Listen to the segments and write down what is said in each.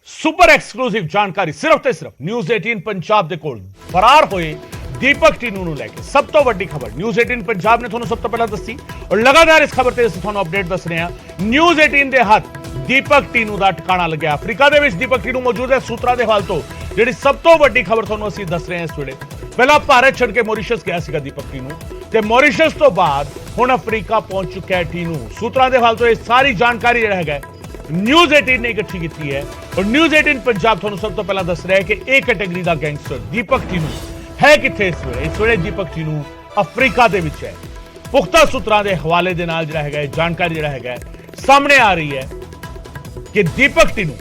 Super exclusive जानकारी सिर्फ ते सिर्फ न्यूज़ 18 पंजाब दे कोल फरार होए दीपक टीनू ਨੂੰ ਲੈ ਕੇ ਸਭ ਤੋਂ ਵੱਡੀ ਖਬਰ ਨਿਊਜ਼ 18 ਪੰਜਾਬ ਨੇ ਤੁਹਾਨੂੰ ਸਭ ਤੋਂ ਪਹਿਲਾਂ ਦੱਸੀ ਔਰ ਲਗਾਤਾਰ ਇਸ ਖਬਰ ਤੇ ਅਸੀਂ ਤੁਹਾਨੂੰ ਅਪਡੇਟ ਦੱਸ ਰਹੇ ਹਾਂ। ਨਿਊਜ਼ 18 ਦੇ ਹੱਥ ਦੀਪਕ ਟੀਨੂ ਦਾ ਟਿਕਾਣਾ ਲੱਗਿਆ। ਅਫਰੀਕਾ ਦੇ ਵਿੱਚ ਦੀਪਕ ਟੀਨੂ ਮੌਜੂਦ ਹੈ। ਸੂਤਰਾਂ ਦੇ ਹਵਾਲੇ ਤੋਂ ਜਿਹੜੀ ਸਭ ਤੋਂ ਵੱਡੀ ਖਬਰ ਤੁਹਾਨੂੰ ਅਸੀਂ ਦੱਸ ਰਹੇ ਹਾਂ ਇਸ ਵੇਲੇ, ਪਹਿਲਾਂ ਭਾਰਤ ਛੱਡ ਕੇ ਮੌਰੀਸ਼ੀਅਸ ਗਿਆ ਸੀਗਾ ਦੀਪਕ ਟੀਨੂ ਤੇ ਮੌਰੀਸ਼ੀਅਸ ਤੋਂ ਬਾਅਦ ਹੁਣ ਅਫਰੀਕਾ ਪਹੁੰਚ ਚੁੱਕਾ ਹੈ ਟੀਨੂ। ਸੂਤਰਾਂ ਦੇ ਹਵਾਲੇ ਤੋਂ ਇਹ ਸਾਰੀ ਜਾਣਕਾਰੀ ਜਿਹੜਾ ਹੈਗਾ न्यूज़ 18 ने इकट्ठी की है और न्यूज़ 18 पंजाब ਤੁਹਾਨੂੰ ਸਭ ਤੋਂ ਪਹਿਲਾਂ ਦੱਸ ਰਿਹਾ ਹੈ ਕਿ ਇਹ ਕੈਟਾਗਰੀ ਦਾ ਗੈਂਗਸਟਰ ਦੀਪਕ ਟੀਨੂ ਹੈ ਕਿੱਥੇ ਇਸ ਵੇਲੇ ਦੀਪਕ ਟੀਨੂ ਅਫਰੀਕਾ ਦੇ ਵਿੱਚ ਹੈ। ਪੁਖਤਾ ਸੂਤਰਾਂ ਦੇ ਹਵਾਲੇ ਦੇ ਨਾਲ ਜਿਹੜਾ ਹੈਗਾ ਜਾਣਕਾਰੀ ਜਿਹੜਾ ਹੈਗਾ ਸਾਹਮਣੇ ਆ ਰਹੀ ਹੈ ਕਿ ਦੀਪਕ ਟੀਨੂ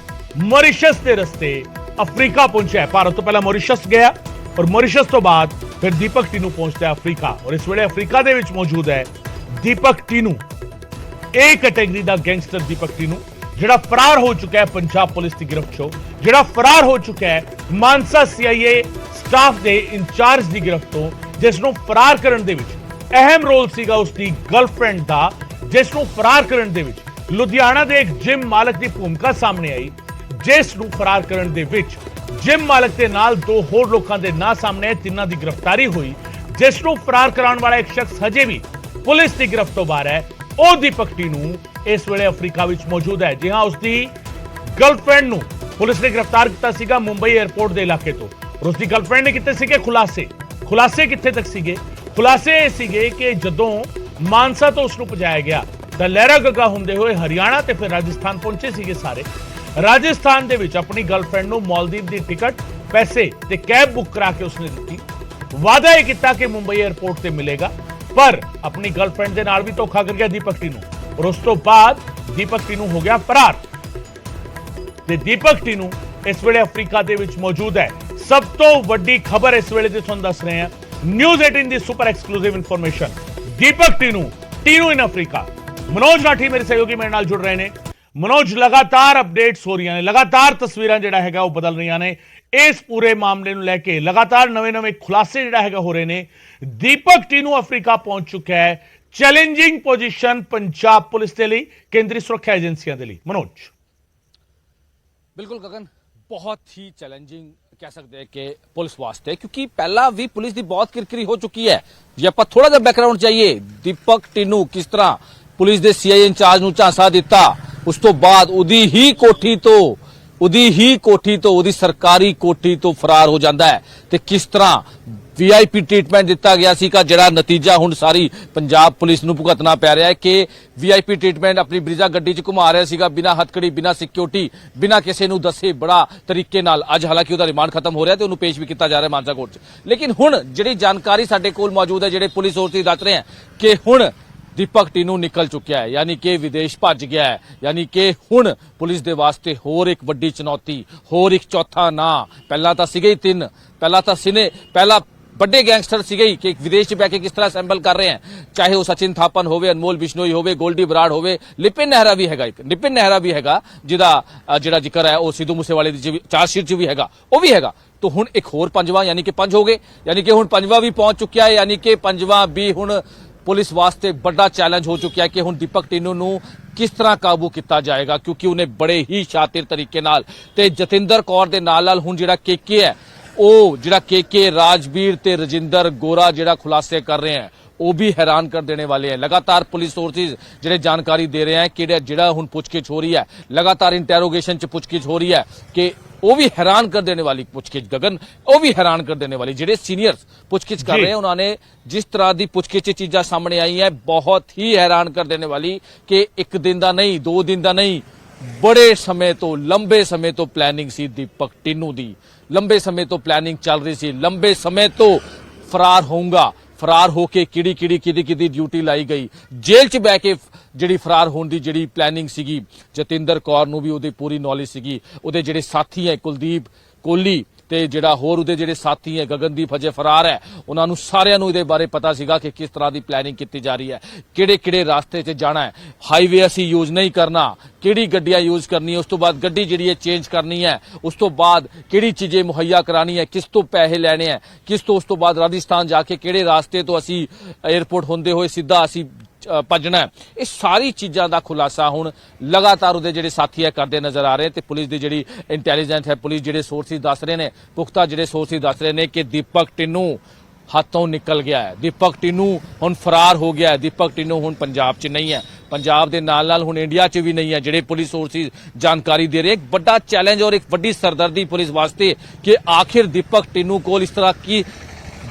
ਮੌਰੀਸ਼ੀਅਸ ਦੇ ਰਸਤੇ ਅਫਰੀਕਾ ਪਹੁੰਚਿਆ ਹੈ। ਭਾਰਤ ਤੋਂ ਪਹਿਲਾਂ ਮੌਰੀਸ਼ੀਅਸ ਗਿਆ ਔਰ ਮੌਰੀਸ਼ੀਅਸ ਤੋਂ ਬਾਅਦ ਫਿਰ ਦੀਪਕ ਟੀਨੂ ਪਹੁੰਚਦਾ ਹੈ ਅਫਰੀਕਾ ਔਰ ਇਸ ਵੇਲੇ ਅਫਰੀਕਾ ਦੇ ਵਿੱਚ ਮੌਜੂਦ ਹੈ ਦੀਪਕ ਟੀਨੂ। ਇਹ ਕੈਟਾਗਰੀ ਦਾ ਗੈਂਗਸਟਰ ਦੀਪਕ ਟੀਨੂ ਜਿਹੜਾ ਫਰਾਰ ਹੋ ਚੁੱਕਾ ਹੈ ਪੰਜਾਬ ਪੁਲਿਸ ਦੀ ਗਿਰਫਤ ਚੋਂ, ਜਿਹੜਾ ਫਰਾਰ ਹੋ ਚੁੱਕਾ ਹੈ ਮਾਨਸਾ ਸੀਆਈਏ ਸਟਾਫ ਦੇ ਇੰਚਾਰਜ ਦੀ ਗਿਰਫਤ ਤੋਂ, ਜਿਸ ਨੂੰ ਫਰਾਰ ਕਰਨ ਦੇ ਵਿੱਚ ਅਹਿਮ ਰੋਲ ਸੀਗਾ ਉਸ ਦੀ ਗਰਲਫ੍ਰੈਂਡ ਦਾ, ਜਿਸ ਨੂੰ ਫਰਾਰ ਕਰਨ ਦੇ ਵਿੱਚ ਲੁਧਿਆਣਾ ਦੇ ਇੱਕ ਜਿਮ ਮਾਲਕ ਦੀ ਭੂਮਿਕਾ ਸਾਹਮਣੇ ਆਈ, ਜਿਸ ਨੂੰ ਫਰਾਰ ਕਰਨ ਦੇ ਵਿੱਚ ਜਿਮ ਮਾਲਕ ਦੇ ਨਾਲ ਦੋ ਹੋਰ ਲੋਕਾਂ ਦੇ ਨਾਂ ਸਾਹਮਣੇ ਆਏ, ਤਿੰਨਾਂ ਦੀ ਗ੍ਰਿਫਤਾਰੀ ਹੋਈ। ਜਿਸ ਨੂੰ ਫਰਾਰ ਕਰਾਉਣ ਵਾਲਾ ਇੱਕ ਸ਼ਖਸ ਹਜੇ ਵੀ ਪੁਲਿਸ ਦੀ ਗਿਰਫਤ ਤੋਂ ਬਾਹਰ ਹੈ। ਉਹ ਦੀਪਕ ਟੀਨੂ ਇਸ ਵੇਲੇ ਅਫਰੀਕਾ ਵਿੱਚ ਮੌਜੂਦ ਹੈ। ਜੀ ਹਾਂ, ਉਸ ਦੀ ਗਰਲਫ੍ਰੈਂਡ ਨੂੰ ਪੁਲਿਸ ਨੇ ਗ੍ਰਿਫਤਾਰ ਕੀਤਾ ਸੀਗਾ ਮੁੰਬਈ 에ਅਰਪੋਰਟ ਦੇ ਇਲਾਕੇ ਤੋਂ ਔਰ ਉਸ ਦੀ ਗਰਲਫ੍ਰੈਂਡ ਨੇ ਕੀਤੇ ਸੀਗੇ ਖੁਲਾਸੇ ਕਿੱਥੇ ਤੱਕ ਸੀਗੇ? ਖੁਲਾਸੇ ਇਹ ਸੀਗੇ ਕਿ ਜਦੋਂ ਮਾਨਸਾ ਤੋਂ ਉਸ ਨੂੰ ਪਹੁੰਚਾਇਆ ਗਿਆ ਤਾਂ ਲਹਿਰਾ ਗੱਗਾ ਹੁੰਦੇ ਹੋਏ ਹਰਿਆਣਾ ਤੇ ਫਿਰ ਰਾਜਸਥਾਨ ਪਹੁੰਚੇ ਸੀਗੇ ਸਾਰੇ। ਰਾਜਸਥਾਨ ਦੇ ਵਿੱਚ ਆਪਣੀ ਗਰਲਫ੍ਰੈਂਡ ਨੂੰ ਮਾਲਦੀਵ ਦੀ ਟਿਕਟ, ਪੈਸੇ ਤੇ ਕੈਬ ਬੁੱਕ ਕਰਾ ਕੇ ਉਸਨੇ ਦਿੱਤੀ। ਵਾਅਦਾ ਇਹ ਕੀਤਾ ਕਿ ਮੁੰਬਈ 에ਅਰਪੋਰਟ ਤੇ ਮਿਲੇਗਾ, ਪਰ ਆਪਣੀ ਗਰਲਫ੍ਰੈਂਡ ਦੇ ਨਾਲ ਵੀ ਧੋਖਾ ਕਰ ਗਿਆ ਦੀਪਕ ਟੀਨੂ ਔਰ ਉਸ ਤੋਂ ਬਾਅਦ ਦੀਪਕ ਟੀਨੂ ਹੋ ਗਿਆ ਫਰਾਰ ਤੇ ਦੀਪਕ ਟੀਨੂ ਇਸ ਵੇਲੇ ਅਫਰੀਕਾ ਦੇ ਵਿੱਚ ਮੌਜੂਦ ਹੈ। ਸਭ ਤੋਂ ਵੱਡੀ ਖਬਰ ਇਸ ਵੇਲੇ ਦੀ ਤੁਹਾਨੂੰ ਦੱਸ ਰਹੇ ਹਾਂ, ਨਿਊਜ਼ 18 ਦੀ ਸੁਪਰ ਐਕਸਕਲੂਸਿਵ ਇਨਫੋਰਮੇਸ਼ਨ, ਦੀਪਕ ਟੀਨੂ ਇਨ ਅਫਰੀਕਾ। ਮਨੋਜ ਨਾਠੀ ਮੇਰੇ ਸਹਿਯੋਗੀ ਮੇਰੇ ਨਾਲ ਜੁੜ ਰਹੇ ਨੇ। ਮਨੋਜ, ਲਗਾਤਾਰ ਅਪਡੇਟਸ ਹੋ ਰਹੀਆਂ ਨੇ, ਲਗਾਤਾਰ ਤਸਵੀਰਾਂ ਜਿਹੜਾ ਹੈਗਾ ਉਹ ਬਦਲ ਰਹੀਆਂ ਨੇ ਇਸ ਪੂਰੇ ਮਾਮਲੇ ਨੂੰ ਲੈ ਕੇ, ਲਗਾਤਾਰ ਨਵੇਂ ਖੁਲਾਸੇ ਜਿਹੜਾ ਹੈਗਾ ਹੋ ਰਹੇ ਨੇ। ਦੀਪਕ ਟੀਨੂ ਅਫਰੀਕਾ ਪਹੁੰਚ ਚੁੱਕਾ ਹੈ। ਚੈਲੰजिंग पोजीशन पंजाब पुलिस के लिए, केंद्रीय सुरक्षा एजेंसियों के लिए। मनोज, बिल्कुल गगन, बहुत ही चैलेंजिंग कह सकते हैं कि पुलिस वास्ते, क्योंकि पहला भी पुलिस की बहुत किरकिरी हो चुकी है। जे आप थोड़ा जा बैकग्राउंड चाहिए, दीपक टीनू किस तरह पुलिस के सीआईए इंचार्ज ਨੂੰ ਝਾਂਸਾ ਦਿੱਤਾ, ਉਸ ਤੋਂ ਬਾਅਦ ਉਹਦੀ ਹੀ ਕੋਠੀ ਤੋਂ ਉਹਦੀ ਸਰਕਾਰੀ ਕੋਠੀ ਤੋਂ ਫਰਾਰ ਹੋ ਜਾਂਦਾ ਹੈ ਤੇ ਕਿਸ ਤਰ੍ਹਾਂ ਵੀਆਈਪੀ ਟ੍ਰੀਟਮੈਂਟ ਦਿੱਤਾ ਗਿਆ ਸੀਗਾ, ਜਿਹੜਾ ਨਤੀਜਾ ਹੁਣ ਸਾਰੀ ਪੰਜਾਬ ਪੁਲਿਸ ਨੂੰ ਭੁਗਤਣਾ ਪੈ ਰਿਹਾ ਹੈ ਕਿ ਵੀਆਈਪੀ ਟ੍ਰੀਟਮੈਂਟ ਆਪਣੀ ਬਰੀਜ਼ਾ ਗੱਡੀ 'ਚ ਘੁਮਾ ਰਿਹਾ ਸੀਗਾ, ਬਿਨਾਂ ਹੱਥਕੜੀ, ਬਿਨਾਂ ਸਿਕਿਉਰਿਟੀ, ਬਿਨਾਂ ਕਿਸੇ ਨੂੰ ਦੱਸੇ, ਬੜਾ ਤਰੀਕੇ ਨਾਲ। ਅੱਜ ਹਾਲਾਂਕਿ ਉਹਦਾ ਰਿਮਾਂਡ ਖਤਮ ਹੋ ਰਿਹਾ ਤੇ ਉਹਨੂੰ ਪੇਸ਼ ਵੀ ਕੀਤਾ ਜਾ ਰਿਹਾ ਮਾਨਸਾ ਕੋਰਟ 'ਚ। ਲੇਕਿਨ ਹੁਣ ਜਿਹੜੀ ਜਾਣਕਾਰੀ ਸਾਡੇ ਕੋਲ ਮੌਜੂਦ ਹੈ, ਜਿਹੜੇ ਪੁਲਿਸ ਸੋਰਸਿਸ ਦੱਸ ਰਹੇ ਹਨ ਕਿ ਹੁਣ दीपक टीनू निकल चुका है, यानी कि विदेश भज गया है, यानी कि हुण पुलिस दे वास्ते होर एक वड्डी चुनौती, होर एक चौथा ना। पहला तो सीगे ही तीन, पहला बड़े गैंगस्टर सीगे ही कि विदेश बह के किस तरह असैंबल कर रहे हैं, चाहे वो सचिन थापन होवे, अनमोल बिश्नोई होवे, गोल्डी बराड़ होवे, लिपिन नेहरा भी हैगा जिहदा जिहड़ा जिक्र है वो सिद्धू मूसेवाले दी चार्जशीट च भी हैगा, वो भी हैगा। तो हुण एक होर पंजवां, यानी कि पंज हो गए, यानी कि हुण पंजवां भी पहुंच चुका है, यानी कि पंजवां भी हुण पुलिस वास्ते बड़ा चैलेंज हो चुका है कि हुण दीपक टीनू नूं किस तरह काबू किया जाएगा, क्योंकि उन्हें बड़े ही शातिर तरीके नाल ते जतिंदर कौर दे नाल हुण जिहड़ा केके है, ਉਹ ਜਿਹੜਾ केके राजवीर ते रजिंदर गोरा ਜਿਹੜਾ खुलासे कर रहे हैं वो भी हैरान कर देने वाले हैं। लगातार पुलिस सोर्सेज ਜਿਹੜੇ जानकारी दे रहे हैं कि ਜਿਹੜਾ ਹੁਣ ਪੁੱਛगिछ हो रही है, लगातार इंटेरोगेशन च पुੱਛगिछ हो रही है कि वो भी हैरान कर देने वाली पुੱਛगिछ। गगन, वो भी हैरान कर देने वाली, ਜਿਹੜੇ सीनियर्स पुੱਛगिछ कर रहे हैं उन्होंने जिस तरह की पुੱਛगिछ चीज़ां सामने आई हैं, बहुत ही हैरान कर देने वाली कि एक दिन का नहीं, 2 दिन का नहीं, बड़े समय तो, लंबे समय तो प्लैनिंग सी दीपक टीनू दी, लंबे समय तो प्लैनिंग चल रही सी, लंबे समय तो फरार होऊंगा, फरार होके किहड़ी ड्यूटी लाई गई, जेल च बह के जिहड़ी फरार होने की जिहड़ी प्लैनिंग सीगी, जतिंदर कौर नूं भी उहदी पूरी नॉलेज सीगी, उहदे जिहड़े साथी है कुलदीप कोहली ਤੇ ਜਿਹੜਾ ਹੋਰ ਉਹਦੇ ਜਿਹੜੇ ਸਾਥੀ ਹੈ ਗਗਨਦੀਪ ਹਜੇ ਫਰਾਰ ਹੈ, ਉਹਨਾਂ ਨੂੰ ਸਾਰਿਆਂ ਨੂੰ ਇਹਦੇ ਬਾਰੇ ਪਤਾ ਸੀਗਾ ਕਿ ਕਿਸ ਤਰ੍ਹਾਂ ਦੀ ਪਲੈਨਿੰਗ ਕੀਤੀ ਜਾ ਰਹੀ ਹੈ, ਕਿਹੜੇ ਰਾਸਤੇ 'ਚ ਜਾਣਾ ਹੈ, ਹਾਈਵੇ ਅਸੀਂ ਯੂਜ਼ ਨਹੀਂ ਕਰਨਾ, ਕਿਹੜੀ ਗੱਡੀਆਂ ਯੂਜ਼ ਕਰਨੀ ਹੈ, ਉਸ ਤੋਂ ਬਾਅਦ ਗੱਡੀ ਜਿਹੜੀ ਹੈ ਚੇਂਜ ਕਰਨੀ ਹੈ, ਉਸ ਤੋਂ ਬਾਅਦ ਕਿਹੜੀ ਚੀਜ਼ੇ ਮੁਹੱਈਆ ਕਰਾਣੀ ਹੈ, ਕਿਸ ਤੋਂ ਪੈਸੇ ਲੈਣੇ ਹੈ, ਕਿਸ ਤੋਂ, ਉਸ ਤੋਂ ਬਾਅਦ ਰਾਜਸਥਾਨ ਜਾ ਕੇ ਕਿਹੜੇ ਰਾਸਤੇ ਤੋਂ ਅਸੀਂ 에ਅਰਪੋਰਟ ਹੁੰਦੇ ਹੋਏ ਸਿੱਧਾ ਅਸੀਂ ਭੱਜਣਾ ਹੈ। ਇਹ ਸਾਰੀ ਚੀਜ਼ਾਂ ਦਾ ਖੁਲਾਸਾ ਹੁਣ ਲਗਾਤਾਰ ਉਹਦੇ ਜਿਹੜੇ ਸਾਥੀ ਹੈ ਕਰਦੇ ਨਜ਼ਰ ਆ ਰਹੇ ਤੇ ਪੁਲਿਸ ਦੀ ਜਿਹੜੀ ਇੰਟੈਲੀਜੈਂਸ ਹੈ, ਪੁਲਿਸ ਜਿਹੜੇ ਸੋਰਸਿਸ ਦੱਸ ਰਹੇ ਨੇ, ਪੁਖਤਾ ਜਿਹੜੇ ਸੋਰਸਿਸ ਦੱਸ ਰਹੇ ਨੇ ਕਿ ਦੀਪਕ ਟਿੰਨੂ ਹੱਥੋਂ ਨਿਕਲ ਗਿਆ ਹੈ, ਦੀਪਕ ਟਿੰਨੂ ਹੁਣ ਫਰਾਰ ਹੋ ਗਿਆ ਹੈ, ਦੀਪਕ ਟਿੰਨੂ ਹੁਣ ਪੰਜਾਬ 'ਚ ਨਹੀਂ ਹੈ, ਪੰਜਾਬ ਦੇ ਨਾਲ ਨਾਲ ਹੁਣ ਇੰਡੀਆ 'ਚ ਵੀ ਨਹੀਂ ਹੈ। ਜਿਹੜੇ ਪੁਲਿਸ ਸੋਰਸਿਸ ਜਾਣਕਾਰੀ ਦੇ ਰਹੇ, ਇੱਕ ਵੱਡਾ ਚੈਲੰਜ ਔਰ ਇੱਕ ਵੱਡੀ ਸਰਦਰਦੀ ਪੁਲਿਸ ਵਾਸਤੇ ਕਿ ਆਖਿਰ ਦੀਪਕ ਟਿੰਨੂ ਕੋਲ ਇਸ ਤਰ੍ਹਾਂ ਕੀ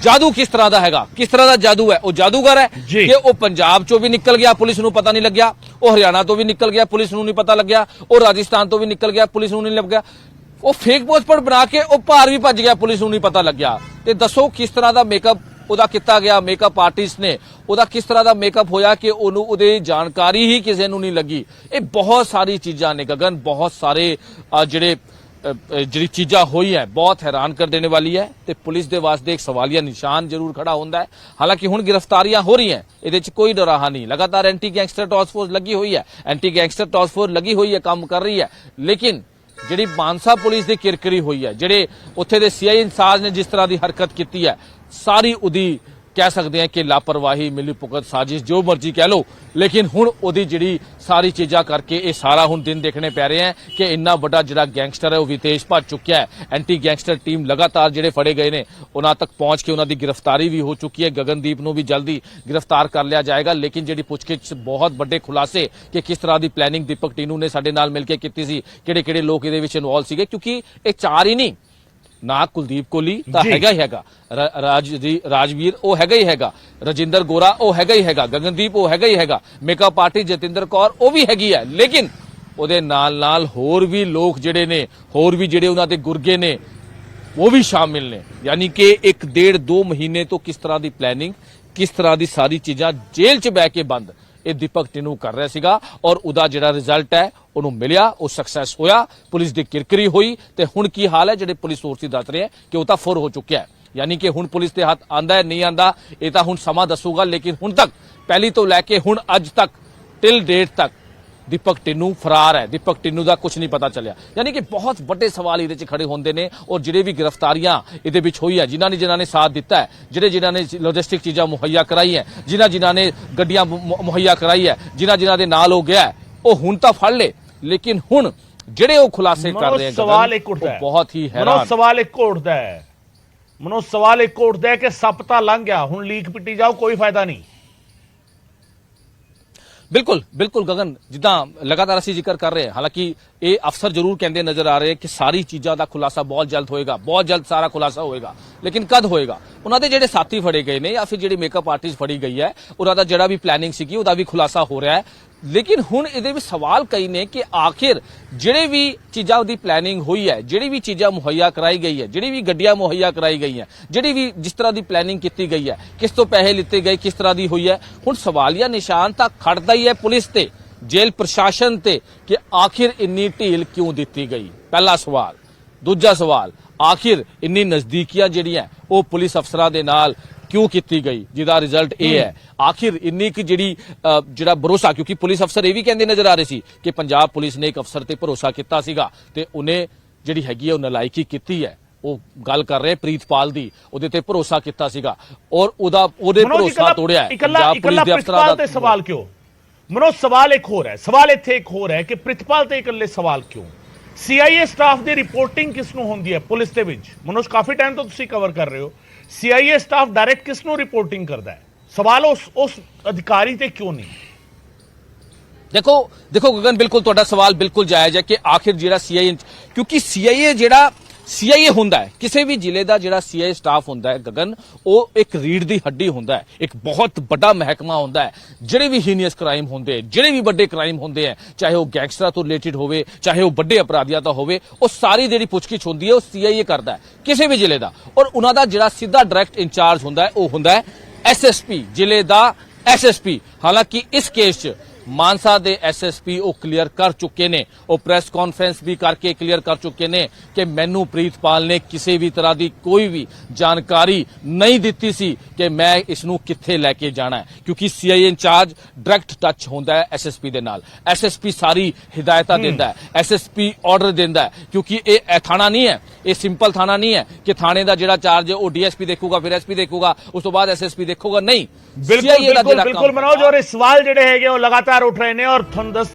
ਜਾਦੂ ਕਿਸ ਤਰ੍ਹਾਂ ਦਾ ਹੈਗਾ, ਕਿਸ ਤਰ੍ਹਾਂ ਦਾ ਜਾਦੂ ਹੈ। ਉਹ ਜਾਦੂਗਰ ਹੈ ਕਿ ਉਹ ਪੰਜਾਬ 'ਚੋਂ ਵੀ ਨਿਕਲ ਗਿਆ, ਪੁਲਿਸ ਨੂੰ ਪਤਾ ਨਹੀਂ ਲੱਗਿਆ, ਉਹ ਹਰਿਆਣਾ ਤੋਂ ਵੀ ਨਿਕਲ ਗਿਆ, ਪੁਲਿਸ ਨੂੰ ਨਹੀਂ ਪਤਾ ਲੱਗਿਆ, ਉਹ ਰਾਜਸਥਾਨ ਤੋਂ ਵੀ ਨਿਕਲ ਗਿਆ, ਪੁਲਿਸ ਨੂੰ ਨਹੀਂ ਲੱਗਿਆ, ਉਹ ਫੇਕ ਪਾਸਪੋਰਟ ਬਣਾ ਕੇ ਉਹ ਭਾਰ ਵੀ ਭੱਜ ਗਿਆ, ਪੁਲਿਸ ਨੂੰ ਨਹੀਂ ਪਤਾ ਲੱਗਿਆ। ਤੇ ਦੱਸੋ ਕਿਸ ਤਰ੍ਹਾਂ ਦਾ ਮੇਕਅਪ ਉਹਦਾ ਕੀਤਾ ਗਿਆ, ਮੇਕਅਪ ਆਰਟਿਸਟ ਨੇ ਉਹਦਾ ਕਿਸ ਤਰ੍ਹਾਂ ਦਾ ਮੇਕਅਪ ਹੋਇਆ ਕਿ ਉਹਨੂੰ ਉਹਦੀ ਜਾਣਕਾਰੀ ਹੀ ਕਿਸੇ ਨੂੰ ਨਹੀਂ ਲੱਗੀ। ਇਹ ਬਹੁਤ ਸਾਰੀ ਚੀਜ਼ਾਂ ਨੇ ਗਗਨ, ਬਹੁਤ ਸਾਰੇ ਜਿਹੜੀ ਚੀਜ਼ਾਂ ਹੋਈ ਹੈ ਬਹੁਤ ਹੈਰਾਨ ਕਰ ਦੇਣੇ ਵਾਲੀ ਹੈ ਤੇ ਪੁਲਿਸ ਦੇ ਵਾਸਤੇ ਇੱਕ ਸਵਾਲੀਆ ਨਿਸ਼ਾਨ ਜ਼ਰੂਰ ਖੜਾ ਹੁੰਦਾ ਹੈ। ਹਾਲਾਂਕਿ ਹੁਣ ਗ੍ਰਿਫਤਾਰੀਆਂ ਹੋ ਰਹੀਆਂ, ਇਹਦੇ 'ਚ ਕੋਈ ਡਰਾਹਾ ਨਹੀਂ, ਲਗਾਤਾਰ ਐਂਟੀ ਗੈਂਗਸਟਰ ਟਾਸਕ ਫੋਰਸ ਲੱਗੀ ਹੋਈ ਹੈ, ਐਂਟੀ ਗੈਂਗਸਟਰ ਟਾਸਕ ਫੋਰਸ ਲੱਗੀ ਹੋਈ ਹੈ, ਕੰਮ ਕਰ ਰਹੀ ਹੈ। ਲੇਕਿਨ ਜਿਹੜੀ ਮਾਨਸਾ ਪੁਲਿਸ ਦੀ ਕਿਰਕਰੀ ਹੋਈ ਹੈ, ਜਿਹੜੇ ਉੱਥੇ ਦੇ ਸੀਆਈ ਇੰਚਾਰਜ ਨੇ ਜਿਸ ਤਰ੍ਹਾਂ ਦੀ ਹਰਕਤ ਕੀਤੀ ਹੈ, ਸਾਰੀ ਉਹਦੀ ਕਹਿ ਸਕਦੇ ਹਾਂ ਕਿ ਲਾਪਰਵਾਹੀ, ਮਿਲੀ ਭੁਗਤ, ਸਾਜ਼ਿਸ਼, ਜੋ ਮਰਜ਼ੀ ਕਹਿ ਲਓ, ਲੇਕਿਨ ਹੁਣ ਉਹਦੀ ਜਿਹੜੀ ਸਾਰੀ ਚੀਜ਼ਾਂ ਕਰਕੇ ਇਹ ਸਾਰਾ ਹੁਣ ਦਿਨ ਦੇਖਣੇ ਪੈ ਰਹੇ ਹੈ ਕਿ ਇੰਨਾ ਵੱਡਾ ਜਿਹੜਾ ਗੈਂਗਸਟਰ ਹੈ ਉਹ ਵਿਦੇਸ਼ ਭੱਜ ਚੁੱਕਿਆ ਹੈ। ਐਂਟੀ ਗੈਂਗਸਟਰ ਟੀਮ ਲਗਾਤਾਰ ਜਿਹੜੇ ਫੜੇ ਗਏ ਨੇ ਉਹਨਾਂ ਤੱਕ ਪਹੁੰਚ ਕੇ ਉਹਨਾਂ ਦੀ ਗ੍ਰਿਫਤਾਰੀ ਵੀ ਹੋ ਚੁੱਕੀ ਹੈ। ਗਗਨਦੀਪ ਨੂੰ ਵੀ ਜਲਦੀ ਗ੍ਰਿਫਤਾਰ ਕਰ ਲਿਆ ਜਾਏਗਾ। ਲੇਕਿਨ ਜਿਹੜੀ ਪੁੱਛਗਿੱਛ ਬਹੁਤ ਵੱਡੇ ਖੁਲਾਸੇ ਕਿ ਕਿਸ ਤਰ੍ਹਾਂ ਦੀ ਪਲੈਨਿੰਗ ਦੀਪਕ ਟਿੰਨੂ ਨੇ ਸਾਡੇ ਨਾਲ ਮਿਲ ਕੇ ਕੀਤੀ ਸੀ, ਕਿਹੜੇ ਲੋਕ ਇਹਦੇ ਵਿੱਚ ਇਨਵੋਲਵ ਸੀਗੇ, ਕਿਉਂਕਿ ਇਹ ਚਾਰ ਹੀ ਨਹੀਂ ਨਾ, ਕੁਲਦੀਪ ਕੋਹਲੀ ਤਾਂ ਹੈਗਾ ਹੀ ਹੈਗਾ, ਰਾਜਵੀਰ ਉਹ ਹੈਗਾ ਹੀ ਹੈਗਾ, ਰਜਿੰਦਰ ਗੋਰਾ ਉਹ ਹੈਗਾ ਹੀ ਹੈਗਾ, ਗਗਨਦੀਪ ਉਹ ਹੈਗਾ ਹੀ ਹੈਗਾ, ਮੇਕਅਪ ਆਰਟਿਸਟ ਜਤਿੰਦਰ ਕੌਰ ਉਹ ਵੀ ਹੈਗੀ ਹੈ। ਲੇਕਿਨ ਉਹਦੇ ਨਾਲ ਹੋਰ ਵੀ ਲੋਕ ਜਿਹੜੇ ਨੇ, ਹੋਰ ਵੀ ਜਿਹੜੇ ਉਹਨਾਂ ਦੇ ਗੁਰਗੇ ਨੇ ਉਹ ਵੀ ਸ਼ਾਮਿਲ ਨੇ। ਯਾਨੀ ਕਿ 1.5-2 ਮਹੀਨੇ ਤੋਂ ਕਿਸ ਤਰ੍ਹਾਂ ਦੀ ਪਲੈਨਿੰਗ, ਕਿਸ ਤਰ੍ਹਾਂ ਦੀ ਸਾਰੀ ਚੀਜ਼ਾਂ ਜੇਲ੍ਹ 'ਚ ਬਹਿ ਕੇ ਬੰਦ ਇਹ ਦੀਪਕ ਟਿੰਨੂ ਕਰ ਰਿਹਾ ਸੀਗਾ ਔਰ ਉਹਦਾ ਜਿਹੜਾ ਰਿਜ਼ਲਟ ਹੈ ਉਹਨੂੰ ਮਿਲਿਆ, ਉਹ ਸਕਸੈਸ ਹੋਇਆ, ਪੁਲਿਸ ਦੀ ਕਿਰਕਰੀ ਹੋਈ। ਤੇ ਹੁਣ ਕੀ ਹਾਲ ਹੈ, ਜਿਹੜੇ ਪੁਲਿਸ ਸੋਰਸਿਸ ਦੱਸ ਰਹੇ ਹੈ ਕਿ ਉਹ ਤਾਂ ਫੁਰ ਹੋ ਚੁੱਕਿਆ ਹੈ। ਯਾਨੀ ਕਿ ਹੁਣ ਪੁਲਿਸ ਦੇ ਹੱਥ ਆਂਦਾ ਹੈ ਨਹੀਂ ਆਂਦਾ ਇਹ ਤਾਂ ਹੁਣ ਸਮਾਂ ਦੱਸੂਗਾ। ਲੇਕਿਨ ਹੁਣ ਤੱਕ ਪਹਿਲੀ ਤੋਂ ਲੈ ਕੇ ਹੁਣ ਅੱਜ ਤੱਕ ਟਿਲ ਡੇਟ ਤੱਕ ਦੀਪਕ ਟਿੰਨੂ ਫਰਾਰ ਹੈ, ਦੀਪਕ ਟਿੰਨੂ ਦਾ ਕੁਝ ਨਹੀਂ ਪਤਾ ਚੱਲਿਆ। ਯਾਨੀ ਕਿ ਬਹੁਤ ਵੱਡੇ ਸਵਾਲ ਇਹਦੇ 'ਚ ਖੜੇ ਹੁੰਦੇ ਨੇ ਔਰ ਜਿਹੜੇ ਵੀ ਗ੍ਰਿਫਤਾਰੀਆਂ ਇਹਦੇ ਵਿੱਚ ਹੋਈ ਹੈ, ਜਿਨ੍ਹਾਂ ਨੇ ਸਾਥ ਦਿੱਤਾ ਹੈ, ਜਿਨ੍ਹਾਂ ਨੇ ਲੌਜਿਸਟਿਕ ਚੀਜ਼ਾਂ ਮੁਹੱਈਆ ਕਰਾਈ ਹੈ, ਜਿਨ੍ਹਾਂ ਨੇ ਗੱਡੀਆਂ ਮੁਹੱਈਆ ਕਰਾਈ ਹੈ, ਜਿਨ੍ਹਾਂ ਦੇ ਨਾਲ ਹੋ ਗਿਆ ਉਹ ਹੁਣ ਤਾਂ ਫੜ ਲੇ। ਲੇਕਿਨ ਹੁਣ ਜਿਹੜੇ ਉਹ ਖੁਲਾਸੇ ਕਰ ਰਹੇ ਸਵਾਲ ਇੱਕ ਉੱਠਦਾ ਹੈ, ਬਹੁਤ ਹੀ ਹੈਰਾਨ ਸਵਾਲ ਇੱਕ ਉੱਠਦਾ ਹੈ ਸਵਾਲ ਇੱਕ ਉੱਠਦਾ ਹੈ ਕਿ ਸੱਪ ਤਾਂ ਲੰਘ ਗਿਆ, ਹੁਣ ਲੀਕ ਪਿੱਟੀ ਜਾਓ, ਕੋਈ ਫਾਇਦਾ ਨਹੀਂ। ਬਿਲਕੁਲ ਗਗਨ, ਜਿੱਦਾਂ ਲਗਾਤਾਰ ਅਸੀਂ ਜ਼ਿਕਰ ਕਰ ਰਹੇ ਹਾਂ, ਹਾਲਾਂਕਿ ਇਹ ਅਫਸਰ ਜ਼ਰੂਰ ਕਹਿੰਦੇ ਨਜ਼ਰ ਆ ਰਹੇ ਕਿ ਸਾਰੀ ਚੀਜ਼ਾਂ ਦਾ ਖੁਲਾਸਾ ਬਹੁਤ ਜਲਦ ਹੋਏਗਾ, ਬਹੁਤ ਜਲਦ ਸਾਰਾ ਖੁਲਾਸਾ ਹੋਏਗਾ। ਲੇਕਿਨ ਕਦ ਹੋਏਗਾ? ਉਹਨਾਂ ਦੇ ਜਿਹੜੇ ਸਾਥੀ ਫੜੇ ਗਏ ਨੇ ਜਾਂ ਫਿਰ ਜਿਹੜੀ ਮੇਕਅਪ ਆਰਟਿਸਟ ਫੜੀ ਗਈ ਹੈ, ਉਹਨਾਂ ਦਾ ਜਿਹੜਾ ਵੀ ਪਲੈਨਿੰਗ ਸੀਗੀ ਉਹਦਾ ਵੀ ਖੁਲਾਸਾ ਹੋ ਰਿਹਾ ਹੈ। ਲੇਕਿਨ ਹੁਣ ਇਹਦੇ ਵਿੱਚ ਸਵਾਲ ਕਈ ਨੇ ਕਿ ਆਖਿਰ ਜਿਹੜੇ ਵੀ ਚੀਜ਼ਾਂ ਦੀ ਪਲੈਨਿੰਗ ਹੋਈ ਹੈ, ਜਿਹੜੀ ਵੀ ਚੀਜ਼ਾਂ ਮੁਹੱਈਆ ਕਰਾਈ ਗਈ ਹੈ, ਜਿਹੜੀ ਵੀ ਗੱਡੀਆਂ ਮੁਹੱਈਆ ਕਰਾਈ ਗਈਆਂ, ਜਿਹੜੀ ਵੀ ਜਿਸ ਤਰ੍ਹਾਂ ਦੀ ਪਲੈਨਿੰਗ ਕੀਤੀ ਗਈ ਹੈ, ਕਿਸ ਤੋਂ ਪੈਸੇ ਲਿੱਤੇ ਗਏ, ਕਿਸ ਤਰ੍ਹਾਂ ਦੀ ਹੋਈ ਹੈ, ਹੁਣ ਸਵਾਲੀਆ ਨਿਸ਼ਾਨ ਤਾਂ ਖੜਦਾ ਹੀ ਹੈ ਪੁਲਿਸ ਤੇ, ਜੇਲ੍ਹ ਪ੍ਰਸ਼ਾਸਨ ਤੇ ਕਿ ਆਖਿਰ ਇੰਨੀ ਢੀਲ ਕਿਉਂ ਦਿੱਤੀ ਗਈ। ਪਹਿਲਾ ਸਵਾਲ। ਦੂਜਾ ਸਵਾਲ, ਆਖਿਰ ਇੰਨੀ ਨਜ਼ਦੀਕੀਆਂ ਜਿਹੜੀਆਂ ਉਹ ਪੁਲਿਸ ਅਫਸਰਾਂ ਦੇ ਨਾਲ ਕਿਉਂ ਕੀਤੀ ਗਈ, ਜਿਹਦਾ ਰਿਜ਼ਲਟ ਇਹ ਹੈ। ਆਖਿਰ ਇੰਨੀ ਕਿ ਜਿਹੜਾ ਭਰੋਸਾ, ਕਿਉਂਕਿ ਪੁਲਿਸ ਅਫਸਰ ਇਹ ਵੀ ਕਹਿੰਦੇ ਨਜ਼ਰ ਆ ਰਹੇ ਸੀ ਕਿ ਪੰਜਾਬ ਪੁਲਿਸ ਨੇ ਇੱਕ ਅਫਸਰ ਤੇ ਭਰੋਸਾ ਕੀਤਾ ਸੀਗਾ ਤੇ ਉਹਨੇ ਜਿਹੜੀ ਹੈਗੀ ਉਹ ਨਲਾਇਕੀ ਕੀਤੀ ਹੈ। ਉਹ ਗੱਲ ਕਰ ਰਹੇ ਪ੍ਰੀਤਪਾਲ ਦੀ, ਉਹਦੇ ਤੇ ਭਰੋਸਾ ਕੀਤਾ ਸੀਗਾ ਔਰ ਉਹਦੇ ਭਰੋਸਾ ਤੋੜਿਆ ਹੈ। ਪੰਜਾਬ ਪੁਲਿਸ ਦੇ ਅਫਸਰਾਂ ਦਾ ਸਵਾਲ ਕਿਉਂ ਮਨੋਜ? ਸਵਾਲ ਇੱਕ ਹੋਰ ਹੈ, ਸਵਾਲ ਇੱਥੇ ਇੱਕ ਹੋਰ ਹੈ ਕਿ ਪ੍ਰਿਤਪਾਲ ਤੇ ਇਕੱਲੇ ਸਵਾਲ ਕਿਉਂ? ਸੀਆਈਏ ਸਟਾਫ ਦੀ ਰਿਪੋਰਟਿੰਗ ਕਿਸ ਨੂੰ ਹੁੰਦੀ ਹੈ ਪੁਲਿਸ ਦੇ ਵਿੱਚ? ਮਨੋਜ, ਕਾਫੀ ਟਾਈਮ ਤੋਂ ਤੁਸੀਂ ਕਵਰ ਕਰ ਰਹੇ ਹੋ, ਸੀਆਈਏ ਸਟਾਫ ਡਾਇਰੈਕਟ ਕਿਸ ਨੂੰ ਰਿਪੋਰਟਿੰਗ ਕਰਦਾ ਹੈ? ਸਵਾਲ ਉਸ ਅਧਿਕਾਰੀ ਤੇ ਕਿਉਂ ਨਹੀਂ? ਦੇਖੋ ਗਗਨ, ਬਿਲਕੁਲ ਤੁਹਾਡਾ ਸਵਾਲ ਬਿਲਕੁਲ ਜਾਇਜ਼ ਹੈ ਕਿ ਆਖਿਰ ਜਿਹੜਾ ਸੀਆਈਏ, ਕਿਉਂਕਿ ਸੀਆਈਏ ਹੁੰਦਾ ਹੈ, ਕਿਸੇ ਵੀ ਜ਼ਿਲ੍ਹੇ ਦਾ ਜਿਹੜਾ ਸੀਆਈਏ ਸਟਾਫ ਹੁੰਦਾ ਹੈ ਗਗਨ, ਉਹ ਇੱਕ ਰੀੜ ਦੀ ਹੱਡੀ ਹੁੰਦਾ ਹੈ, ਇੱਕ ਬਹੁਤ ਵੱਡਾ ਮਹਿਕਮਾ ਹੁੰਦਾ ਹੈ। ਜਿਹੜੇ ਵੀ ਹੀਨੀਅਸ ਕ੍ਰਾਈਮ ਹੁੰਦੇ, ਜਿਹੜੇ ਵੀ ਵੱਡੇ ਕ੍ਰਾਈਮ ਹੁੰਦੇ ਹੈ, ਚਾਹੇ ਉਹ ਗੈਂਗਸਟਰਾਂ ਤੋਂ ਰਿਲੇਟਡ ਹੋਵੇ, ਚਾਹੇ ਉਹ ਵੱਡੇ ਅਪਰਾਧੀਆਂ ਤੋਂ ਹੋਵੇ, ਉਹ ਸਾਰੀ ਜਿਹੜੀ ਪੁੱਛਗਿੱਛ ਹੁੰਦੀ ਹੈ ਉਹ ਸੀਆਈਏ ਕਰਦਾ ਹੈ ਕਿਸੇ ਵੀ ਜ਼ਿਲ੍ਹੇ ਦਾ। ਔਰ ਉਹਨਾਂ ਦਾ ਜਿਹੜਾ ਸਿੱਧਾ ਡਾਇਰੈਕਟ ਇੰਚਾਰਜ ਹੁੰਦਾ ਹੈ ਉਹ ਹੁੰਦਾ ਹੈ ਐਸਐਸਪੀ, ਜ਼ਿਲ੍ਹੇ ਦਾ ਐਸਐਸਪੀ। ਹਾਲਾਂਕਿ ਇਸ ਕੇਸ 'ਚ ਮਾਨਸਾ ਦੇ ਐਸਐਸਪੀ ਉਹ ਕਲੀਅਰ ਕਰ ਚੁੱਕੇ ਨੇ, ਉਹ ਪ੍ਰੈਸ ਕਾਨਫਰੰਸ ਵੀ ਕਰਕੇ ਕਲੀਅਰ ਕਰ ਚੁੱਕੇ ਨੇ ਕਿ ਮੈਨੂੰ ਪ੍ਰੀਤਪਾਲ ਨੇ ਕਿਸੇ ਵੀ ਤਰ੍ਹਾਂ ਦੀ ਕੋਈ ਵੀ ਜਾਣਕਾਰੀ ਨਹੀਂ ਦਿੱਤੀ ਸੀ ਕਿ ਮੈਂ ਇਸ ਨੂੰ ਕਿੱਥੇ ਲੈ ਕੇ ਜਾਣਾ ਹੈ, ਕਿਉਂਕਿ ਸੀਆਈਏ ਇੰਚਾਰਜ ਡਾਇਰੈਕਟ ਟੱਚ ਹੁੰਦਾ ਹੈ ਐਸਐਸਪੀ ਦੇ ਨਾਲ। ਐਸਐਸਪੀ ਸਾਰੀ ਹਿਦਾਇਤਾਂ ਦਿੰਦਾ ਹੈ, ਐਸਐਸਪੀ ਆਰਡਰ ਦਿੰਦਾ ਹੈ, ਕਿਉਂਕਿ ਇਹ ਥਾਣਾ ਨਹੀਂ ਹੈ, ਇਹ ਸਿੰਪਲ ਥਾਣਾ ਨਹੀਂ ਹੈ ਕਿ ਥਾਣੇ ਦਾ ਜਿਹੜਾ ਚਾਰਜ ਹੈ ਉਹ ਡੀਐਸਪੀ ਦੇਖੂਗਾ, ਫਿਰ ਐਸਪੀ ਦੇਖੂਗਾ, ਉਸ ਤੋਂ ਬਾਅਦ ਐਸਐਸਪੀ ਦੇਖੂਗਾ। ਨਹੀਂ, ਬਿਲਕੁਲ CIA ਦਾ ਬਿਲਕੁਲ ਜਿਹੜਾ ਬਿਲकुल ਕੰਮ ਮਨੋਜ, ਔਰ ਇਹ ਸਵਾਲ ਜਿਹੜੇ ਹੈਗੇ ਉਹ ਲਗਾਤਾਰ ਉੱਠ ਰਹੇ ਨੇ। ਔਰ ਤੁਹਾਨੂੰ ਦੱਸ